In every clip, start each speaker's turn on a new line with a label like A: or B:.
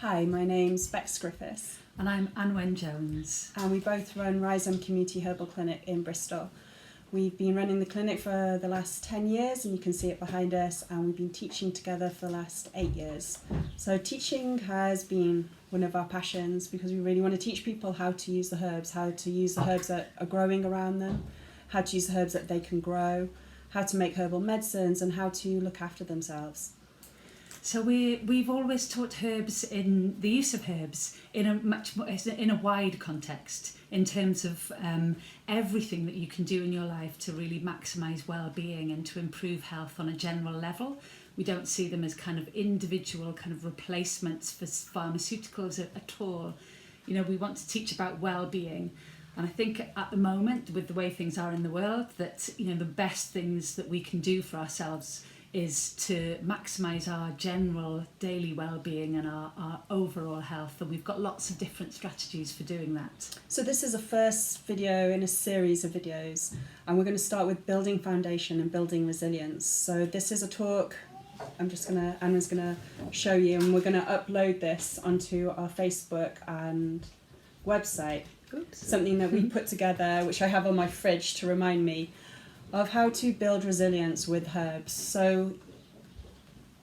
A: Hi, my name's Bex Griffiths.
B: And I'm Anwen Jones.
A: And we both run Rhizome Community Herbal Clinic in Bristol. We've been running the clinic for the last 10 years, and you can see it behind us, and we've been teaching together for the last 8 years. So teaching has been one of our passions because we really want to teach people how to use the herbs, how to use the herbs that are growing around them, how to use the herbs that they can grow, how to make herbal medicines, and how to look after themselves.
B: So we've always taught herbs in the use of herbs in a much more, in a wide context, in terms of everything that you can do in your life to really maximise well-being and to improve health on a general level. We don't see them as kind of individual kind of replacements for pharmaceuticals at all. You know, we want to teach about well-being. And I think at the moment, with the way things are in the world, that, you know, the best things that we can do for ourselves is to maximise our general daily well-being and our overall health, and we've got lots of different strategies for doing that.
A: So this is a first video in a series of videos, and we're going to start with building foundation and building resilience. So this is a talk Anna's gonna show you, and we're going to upload this onto our Facebook and website.
B: Oops.
A: Something that we put together, which I have on my fridge to remind me of how to build resilience with herbs. So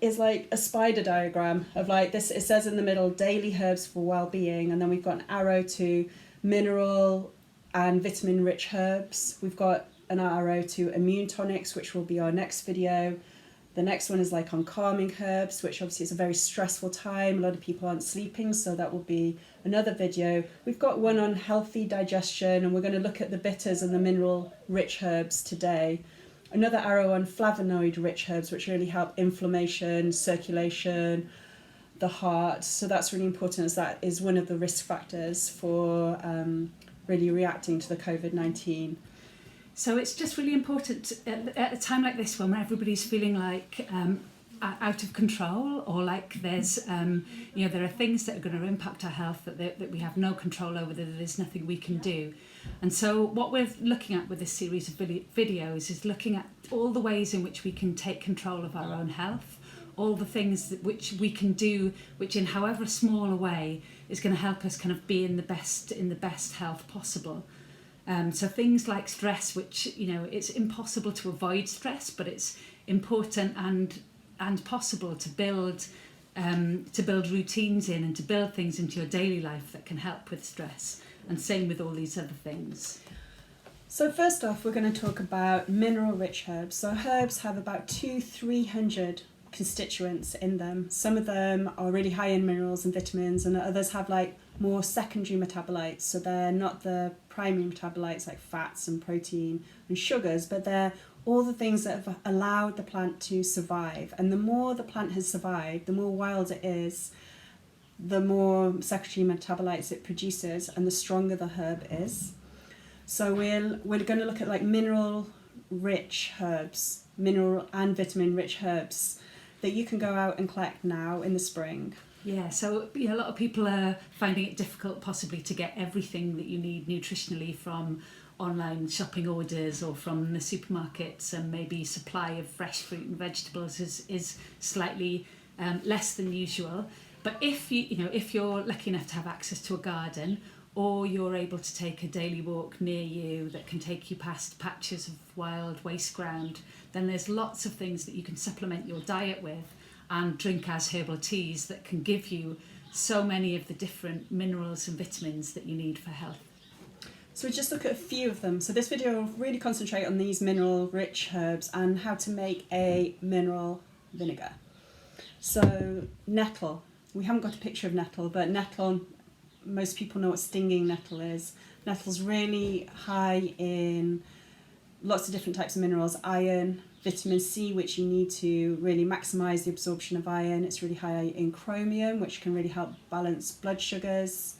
A: it's like a spider diagram of like this. It says in the middle, daily herbs for well-being, and then we've got an arrow to mineral and vitamin-rich herbs. We've got an arrow to immune tonics, which will be our next video. The next one is like on calming herbs, which obviously is a very stressful time. A lot of people aren't sleeping, so that will be another video. We've got one on healthy digestion, and we're going to look at the bitters and the mineral-rich herbs today. Another arrow on flavonoid-rich herbs, which really help inflammation, circulation, the heart. So that's really important, as that is one of the risk factors for really reacting to the COVID-19.
B: So it's just really important at a time like this, when everybody's feeling like out of control, or like there's, you know, there are things that are going to impact our health that we have no control over, that there's nothing we can do. And so what we're looking at with this series of videos is looking at all the ways in which we can take control of our own health, all the things which we can do, which in however small a way is going to help us kind of be in the best health possible. So things like stress, which, you know, it's impossible to avoid stress, but it's important and possible to build routines in and to build things into your daily life that can help with stress, and same with all these other things.
A: So first off, we're going to talk about mineral-rich herbs. So herbs have about 200-300 constituents in them. Some of them are really high in minerals and vitamins, and others have like more secondary metabolites. So they're not the primary metabolites like fats and protein and sugars, but they're all the things that have allowed the plant to survive. And the more the plant has survived, the more wild it is, the more secondary metabolites it produces, and the stronger the herb is. So we're going to look at like mineral-rich herbs, mineral and vitamin-rich herbs that you can go out and collect now in the spring.
B: Yeah, so, you know, a lot of people are finding it difficult possibly to get everything that you need nutritionally from online shopping orders or from the supermarkets, and maybe supply of fresh fruit and vegetables is slightly less than usual. But if you're lucky enough to have access to a garden, or you're able to take a daily walk near you that can take you past patches of wild waste ground, then there's lots of things that you can supplement your diet with and drink as herbal teas that can give you so many of the different minerals and vitamins that you need for health.
A: So we just look at a few of them. So this video will really concentrate on these mineral-rich herbs and how to make a mineral vinegar. So nettle. We haven't got a picture of nettle, but nettle, most people know what stinging nettle is. Nettle's really high in lots of different types of minerals, iron, vitamin C, which you need to really maximise the absorption of iron. It's really high in chromium, which can really help balance blood sugars.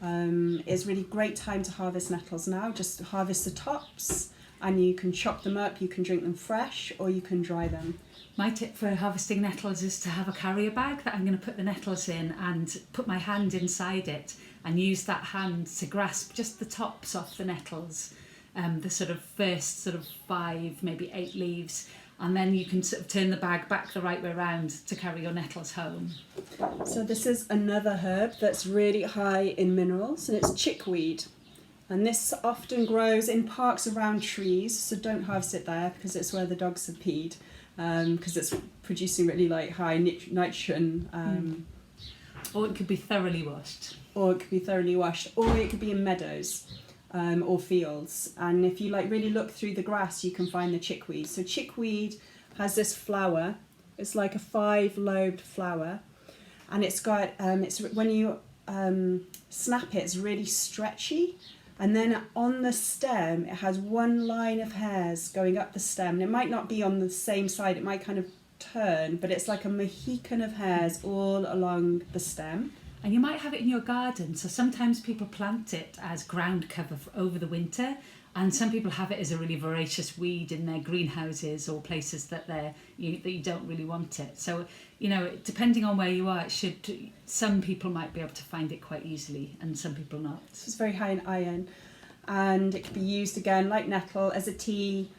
A: It's really great time to harvest nettles now. Just harvest the tops, and you can chop them up, you can drink them fresh, or you can dry them.
B: My tip for harvesting nettles is to have a carrier bag that I'm going to put the nettles in, and put my hand inside it and use that hand to grasp just the tops off the nettles, the sort of first 5, maybe 8 leaves, and then you can sort of turn the bag back the right way around to carry your nettles home.
A: So this is another herb that's really high in minerals, and it's chickweed. And this often grows in parks around trees, so don't harvest it there because it's where the dogs have peed, because it's producing really like high nitrogen.
B: Or it could be thoroughly washed.
A: Or it could be thoroughly washed, or it could be in meadows or fields. And if you like really look through the grass, you can find the chickweed. So chickweed has this flower. It's like a 5-lobed flower, and it's got it's when you snap it, it's really stretchy. And then on the stem, it has one line of hairs going up the stem. And it might not be on the same side, it might kind of turn, but it's like a mohican of hairs all along the stem.
B: And you might have it in your garden, so sometimes people plant it as ground cover over the winter, and some people have it as a really voracious weed in their greenhouses or places that you don't really want it. So, you know, depending on where you are, some people might be able to find it quite easily, and some people not.
A: So it's very high in iron, and it can be used again like nettle as a tea,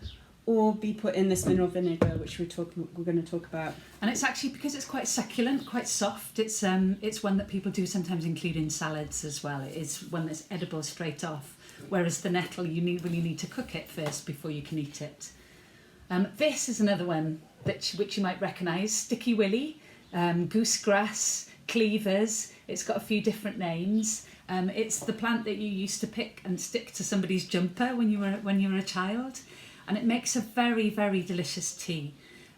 A: or be put in this mineral vinegar, which we're going to talk about.
B: And it's actually, because it's quite succulent, quite soft, it's one that people do sometimes include in salads as well. It is one that's edible straight off, whereas the nettle, you really need to cook it first before you can eat it. This is another one which you might recognise, sticky willy, goosegrass, cleavers. It's got a few different names. It's the plant that you used to pick and stick to somebody's jumper when you were a child. And it makes a very, very delicious tea.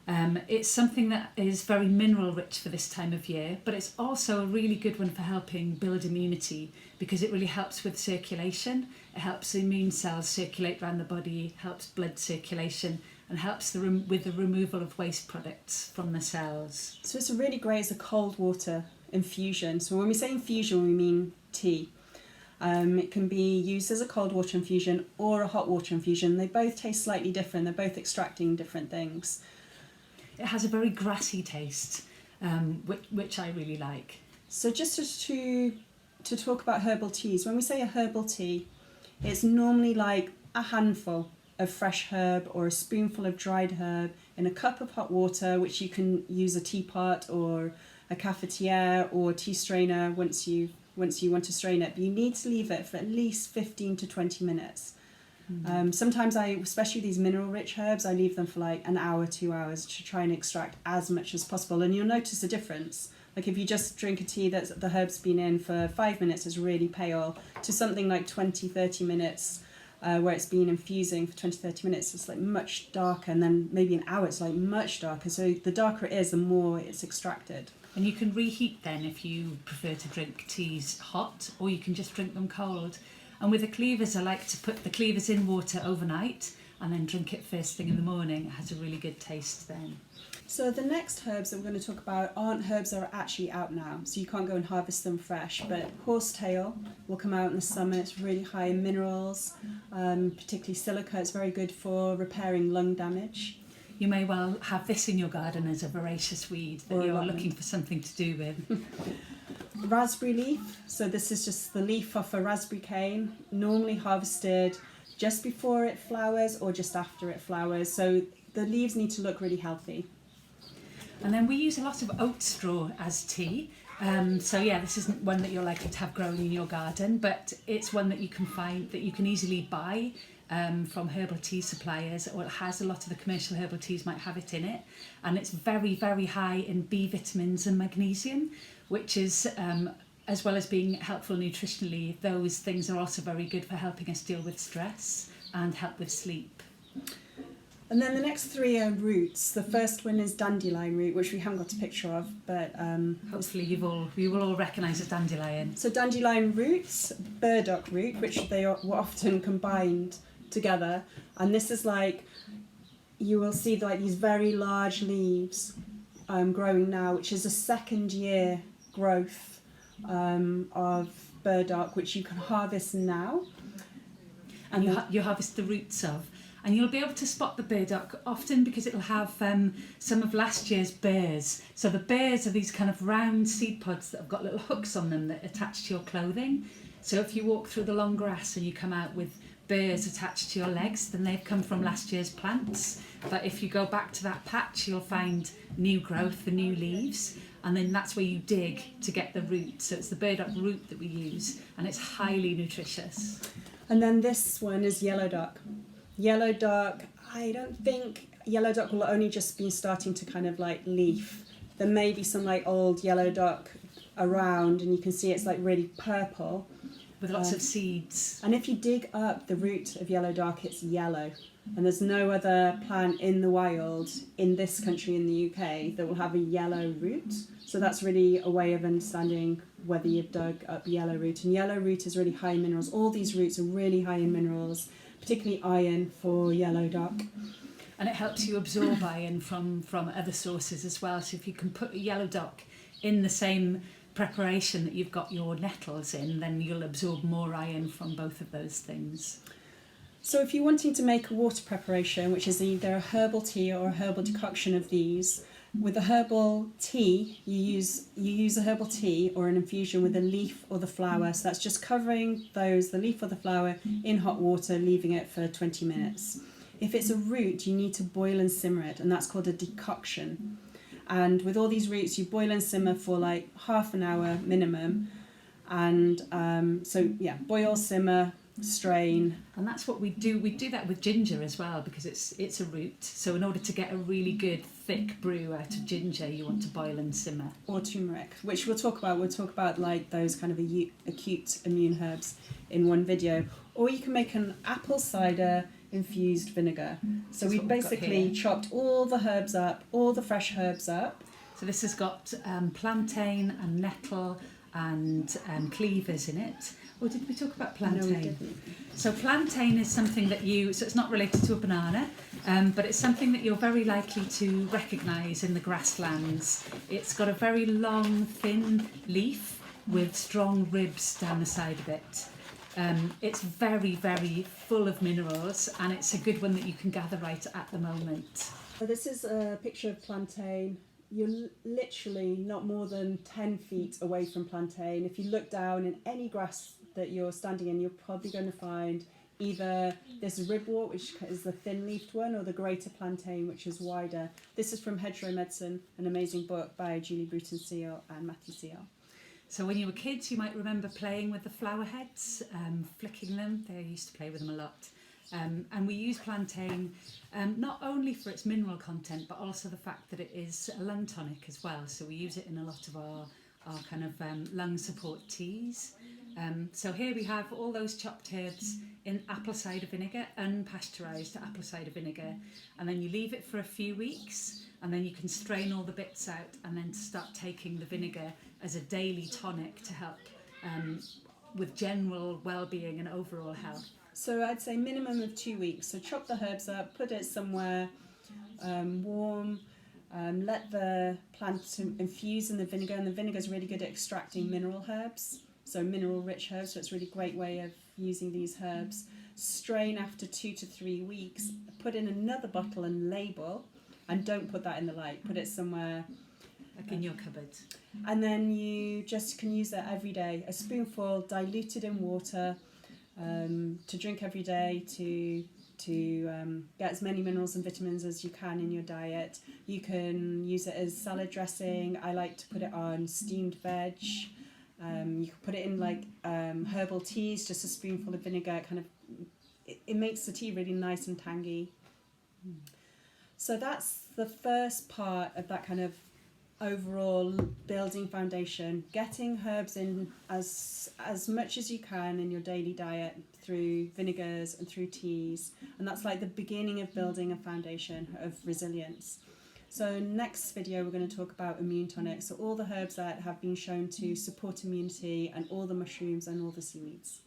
B: It's something that is very mineral rich for this time of year, but it's also a really good one for helping build immunity, because it really helps with circulation. It helps the immune cells circulate around the body, helps blood circulation, and helps with the removal of waste products from the cells.
A: So it's really great as a cold water infusion. So when we say infusion, we mean tea. It can be used as a cold water infusion or a hot water infusion. They both taste slightly different. They're both extracting different things.
B: It has a very grassy taste, which I really like.
A: So just to talk about herbal teas, when we say a herbal tea, it's normally like a handful of fresh herb or a spoonful of dried herb in a cup of hot water, which you can use a teapot or a cafetiere or tea strainer once you want to strain it. But you need to leave it for at least 15 to 20 minutes. Sometimes especially these mineral-rich herbs, I leave them for like an hour, 2 hours to try and extract as much as possible. And you'll notice a difference. Like if you just drink a tea that the herb's been in for 5 minutes, it's really pale, to something like 20, 30 minutes, where it's been infusing for 20, 30 minutes, it's like much darker. And then maybe an hour, it's like much darker. So the darker it is, the more it's extracted.
B: And you can reheat then if you prefer to drink teas hot, or you can just drink them cold. And with the cleavers, I like to put the cleavers in water overnight and then drink it first thing in the morning. It has a really good taste then.
A: So the next herbs that we're going to talk about aren't herbs that are actually out now, so you can't go and harvest them fresh. But horsetail will come out in the summer. It's really high in minerals, particularly silica. It's very good for repairing lung damage.
B: You may well have this in your garden as a voracious weed that you're looking for something to do with.
A: Raspberry leaf. So this is just the leaf off a raspberry cane, normally harvested just before it flowers or just after it flowers. So the leaves need to look really healthy.
B: And then we use a lot of oat straw as tea. So yeah, this isn't one that you're likely to have growing in your garden, but it's one that you can find, that you can easily buy from herbal tea suppliers, or it has a lot of the commercial herbal teas might have it in it. And it's very, very high in B vitamins and magnesium, which is, as well as being helpful nutritionally, those things are also very good for helping us deal with stress and help with sleep.
A: And then the next three are roots. The first one is dandelion root, which we haven't got a picture of, but
B: hopefully you will all recognise a dandelion.
A: So dandelion roots, burdock root, which they were often combined together, and this is like, you will see like these very large leaves growing now, which is a second year growth of burdock, which you can harvest now.
B: And you harvest the roots of. And you'll be able to spot the burdock often because it'll have some of last year's burrs. So the burrs are these kind of round seed pods that have got little hooks on them that attach to your clothing. So if you walk through the long grass and you come out with burrs attached to your legs, then they've come from last year's plants. But if you go back to that patch, you'll find new growth, the new leaves, and then that's where you dig to get the root. So it's the burdock root that we use, and it's highly nutritious.
A: And then this one is yellow dock. Yellow dock, I don't think yellow dock will only just be starting to kind of like leaf. There may be some like old yellow dock around, and you can see it's like really purple.
B: With lots of seeds.
A: And if you dig up the root of yellow dock, it's yellow. And there's no other plant in the wild in this country, in the UK, that will have a yellow root. So that's really a way of understanding whether you've dug up yellow root. And yellow root is really high in minerals. All these roots are really high in minerals, particularly iron for yellow dock.
B: And it helps you absorb iron from other sources as well. So if you can put a yellow dock in the same preparation that you've got your nettles in, then you'll absorb more iron from both of those things.
A: So if you're wanting to make a water preparation, which is either a herbal tea or a herbal decoction of these, with a herbal tea, you use a herbal tea or an infusion with the leaf or the flower. So that's just covering the leaf or the flower in hot water, leaving it for 20 minutes. If it's a root, you need to boil and simmer it, and that's called a decoction. And with all these roots, you boil and simmer for like half an hour minimum. And boil, simmer, strain.
B: And that's what we do. We do that with ginger as well, because it's a root. So in order to get a really good thick brew out of ginger, you want to boil and simmer.
A: Or turmeric, which we'll talk about. We'll talk about like those kind of acute immune herbs in one video. Or you can make an apple cider infused vinegar. So we basically chopped all the herbs up, all the fresh herbs up.
B: So this has got plantain and nettle and cleavers in it. Or did we talk about plantain?
A: No, we didn't.
B: So plantain is something that so it's not related to a banana, but it's something that you're very likely to recognise in the grasslands. It's got a very long, thin leaf with strong ribs down the side of it. It's very, very full of minerals, and it's a good one that you can gather right at the moment.
A: So this is a picture of plantain. You're literally not more than 10 feet away from plantain. If you look down in any grass that you're standing in, you're probably going to find either this ribwort, which is the thin-leafed one, or the greater plantain, which is wider. This is from Hedgerow Medicine, an amazing book by Julie Bruton-Seal and Matthew Seal.
B: So when you were kids, you might remember playing with the flower heads, flicking them. They used to play with them a lot. And we use plantain not only for its mineral content, but also the fact that it is a lung tonic as well. So we use it in a lot of our kind of lung support teas. So here we have all those chopped herbs in apple cider vinegar, unpasteurised apple cider vinegar. And then you leave it for a few weeks, and then you can strain all the bits out and then start taking the vinegar as a daily tonic to help with general well-being and overall health.
A: So I'd say minimum of 2 weeks. So chop the herbs up, put it somewhere warm, let the plant infuse in the vinegar, and the vinegar is really good at extracting mineral herbs, so mineral-rich herbs, so it's a really great way of using these herbs. Strain after 2 to 3 weeks, put in another bottle and label, and don't put that in the light, put it somewhere
B: like in your cupboard.
A: And then you just can use it every day, a spoonful diluted in water, to drink every day to get as many minerals and vitamins as you can in your diet. You can use it as salad dressing. I like to put it on steamed veg. You can put it in like herbal teas, just a spoonful of vinegar. It makes the tea really nice and tangy. So that's the first part of that kind of overall building foundation, getting herbs in as much as you can in your daily diet through vinegars and through teas, and that's like the beginning of building a foundation of resilience. So next video we're going to talk about immune tonics, so all the herbs that have been shown to support immunity, and all the mushrooms and all the seaweeds.